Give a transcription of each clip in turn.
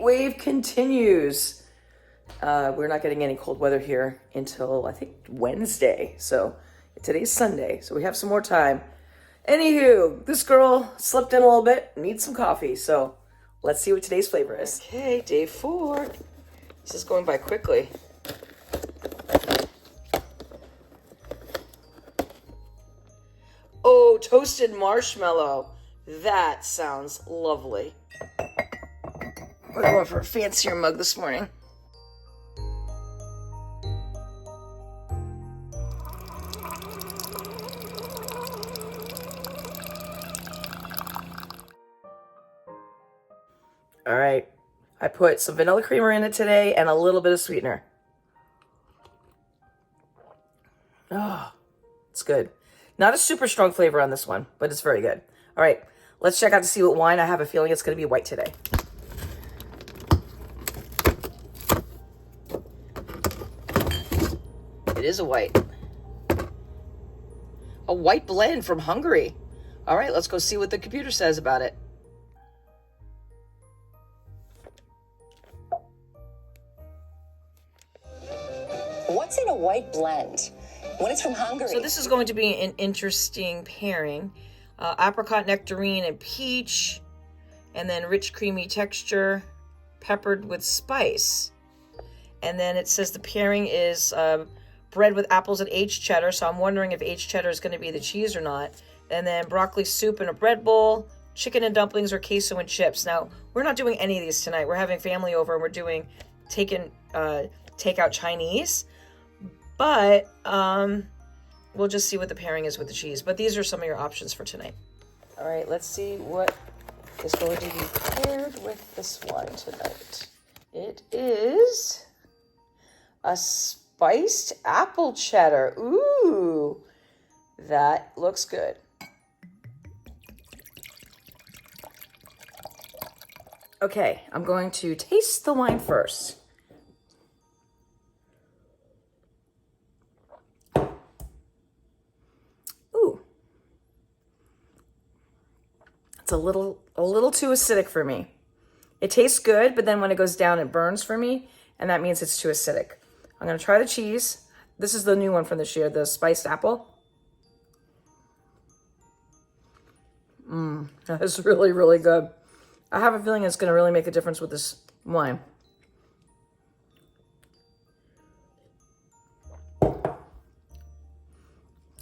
wave continues. We're not getting any cold weather here until, I think, Wednesday. So today's Sunday, so we have some more time. Anywho, this girl slept in a little bit, needs some coffee. So let's see what today's flavor is. Okay, day 4. This is going by quickly. Oh, toasted marshmallow. That sounds lovely. We're going for a fancier mug this morning. All right, I put some vanilla creamer in it today and a little bit of sweetener. Oh, it's good. Not a super strong flavor on this one, but it's very good. All right, let's check out to see what wine. I have a feeling it's going to be white today. It is a white. A white blend from Hungary. All right, let's go see what the computer says about it. What's in a white blend? When it's from Hungary. So this is going to be an interesting pairing. Apricot, nectarine, and peach. And then rich, creamy texture, peppered with spice. And then it says the pairing is bread with apples and aged cheddar. So I'm wondering if aged cheddar is going to be the cheese or not. And then broccoli soup in a bread bowl, chicken and dumplings, or queso and chips. Now, we're not doing any of these tonight. We're having family over and we're doing takeout Chinese. But we'll just see what the pairing is with the cheese. But these are some of your options for tonight. All right, let's see what is going to be paired with this wine tonight. It is a spiced apple cheddar. Ooh, that looks good. Okay, I'm going to taste the wine first. It's a little too acidic for me. It tastes good, but then when it goes down, it burns for me, and that means it's too acidic. I'm gonna try the cheese. This is the new one from this year, the spiced apple. That is really, really good. I have a feeling it's gonna really make a difference with this wine.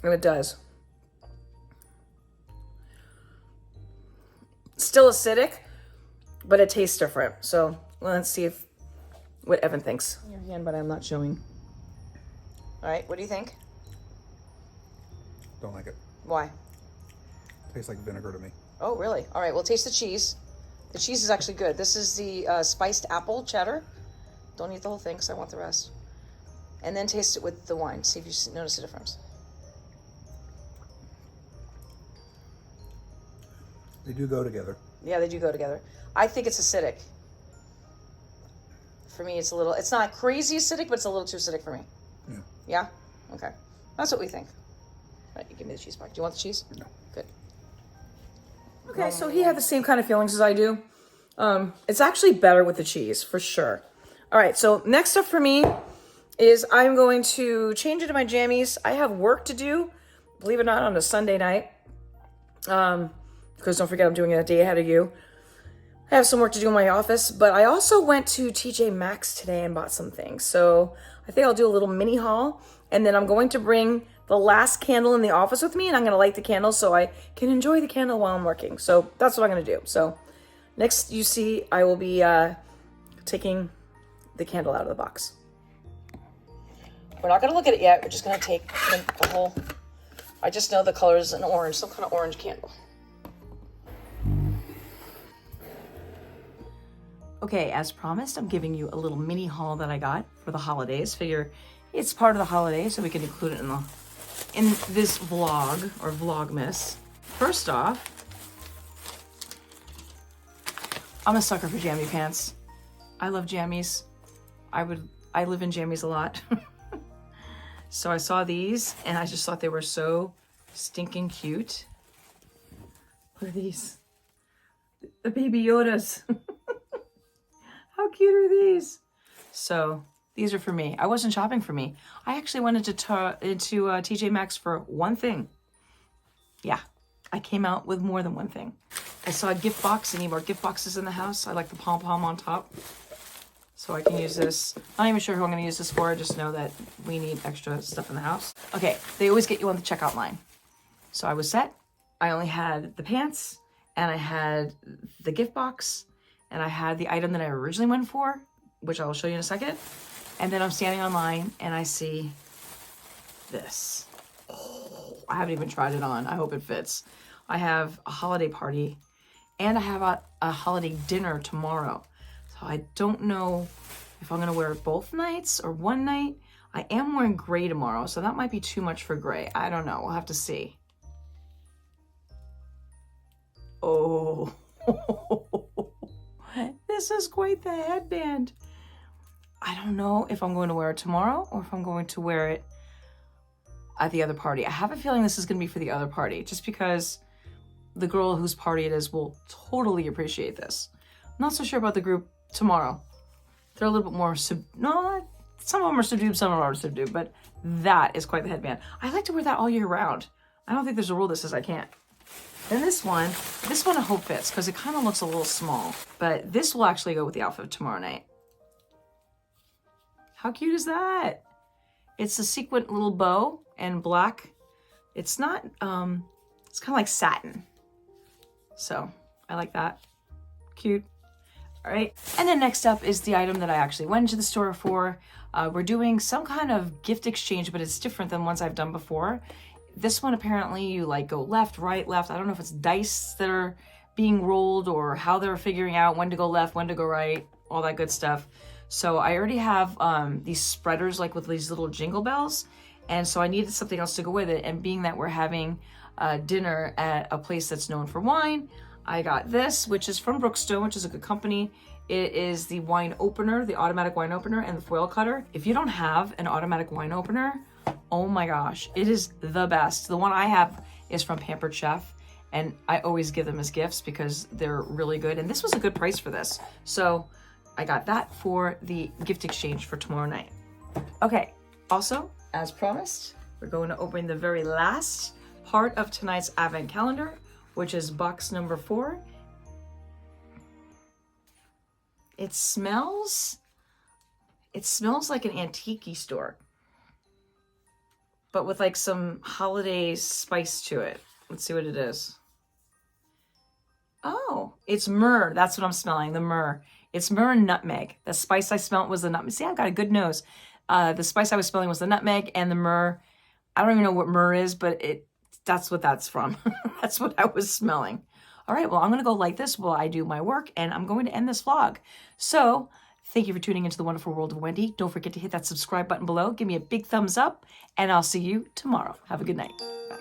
And it does. Still acidic, but it tastes different. So let's see what Evan thinks. Your hand, but I'm not showing. All right, what do you think? Don't like it. Why? Tastes like vinegar to me. Oh, really? All right, we'll taste the cheese. The cheese is actually good. This is the spiced apple cheddar. Don't eat the whole thing because I want the rest. And then taste it with the wine. See if you notice the difference. They do go together. Yeah, they do go together. I think it's acidic. For me, it's not crazy acidic, but it's a little too acidic for me. Yeah. Yeah? Okay. That's what we think. All right, you give me the cheese back. Do you want the cheese? No. Good. Okay, so he had the same kind of feelings as I do. It's actually better with the cheese, for sure. All right, so next up for me is I'm going to change into my jammies. I have work to do, believe it or not, on a Sunday night. Because don't forget, I'm doing it a day ahead of you. I have some work to do in my office, but I also went to TJ Maxx today and bought some things. So I think I'll do a little mini haul, and then I'm going to bring the last candle in the office with me, and I'm going to light the candle so I can enjoy the candle while I'm working. So that's what I'm going to do. So next you see, I will be taking the candle out of the box. We're not going to look at it yet. We're just going to take the whole, I just know the color is an orange, some kind of orange candle. Okay, as promised, I'm giving you a little mini haul that I got for the holidays. Figure it's part of the holidays, so we can include it in this vlog or vlogmas. First off, I'm a sucker for jammy pants. I love jammies. I live in jammies a lot. So I saw these and I just thought they were so stinking cute. Look at these. The baby Yodas. cute are these? So these are for me. I wasn't shopping for me. I actually went into TJ Maxx for one thing. Yeah, I came out with more than one thing. I saw a gift box. I need more gift boxes in the house. I like the pom-pom on top. So I can use this. I'm not even sure who I'm going to use this for. I just know that we need extra stuff in the house. Okay, they always get you on the checkout line. So I was set. I only had the pants, and I had the gift box, and I had the item that I originally went for, which I will show you in a second. And then I'm standing online, and I see this. Oh, I haven't even tried it on. I hope it fits. I have a holiday party, and I have a holiday dinner tomorrow. So I don't know if I'm going to wear it both nights or one night. I am wearing gray tomorrow, so that might be too much for gray. I don't know. We'll have to see. Oh, this is quite the headband. I don't know if I'm going to wear it tomorrow or if I'm going to wear it at the other party. I have a feeling this is going to be for the other party, just because the girl whose party it is will totally appreciate this. I'm not so sure about the group tomorrow. They're a little bit more no, some of them are subdued, some of them are subdued, but that is quite the headband. I like to wear that all year round. I don't think there's a rule that says I can't. Then this one I hope fits because it kind of looks a little small, but this will actually go with the outfit tomorrow night. How cute is that? It's a sequin little bow and black. It's not, it's kind of like satin. So I like that. Cute. All right. And then next up is the item that I actually went to the store for. We're doing some kind of gift exchange, but it's different than ones I've done before. This one, apparently you like go left, right, left. I don't know if it's dice that are being rolled or how they're figuring out when to go left, when to go right, all that good stuff. So I already have these spreaders like with these little jingle bells. And so I needed something else to go with it. And being that we're having dinner at a place that's known for wine, I got this, which is from Brookstone, which is a good company. It is the wine opener, the automatic wine opener, and the foil cutter. If you don't have an automatic wine opener, oh my gosh, it is the best. The one I have is from Pampered Chef, and I always give them as gifts because they're really good. And this was a good price for this. So I got that for the gift exchange for tomorrow night. Okay, also, as promised, we're going to open the very last part of tonight's Advent calendar, which is box number 4. It smells like an antique store, but with like some holiday spice to it. Let's see what it is. Oh, it's myrrh. That's what I'm smelling, the myrrh. It's myrrh and nutmeg. The spice I smelled was the nutmeg. See, I've got a good nose. The spice I was smelling was the nutmeg, and the myrrh, I don't even know what myrrh is, but that's what that's from. That's what I was smelling. All right, well, I'm going to go light this while I do my work, and I'm going to end this vlog. So thank you for tuning into the wonderful world of Wendy. Don't forget to hit that subscribe button below. Give me a big thumbs up, and I'll see you tomorrow. Have a good night. Bye.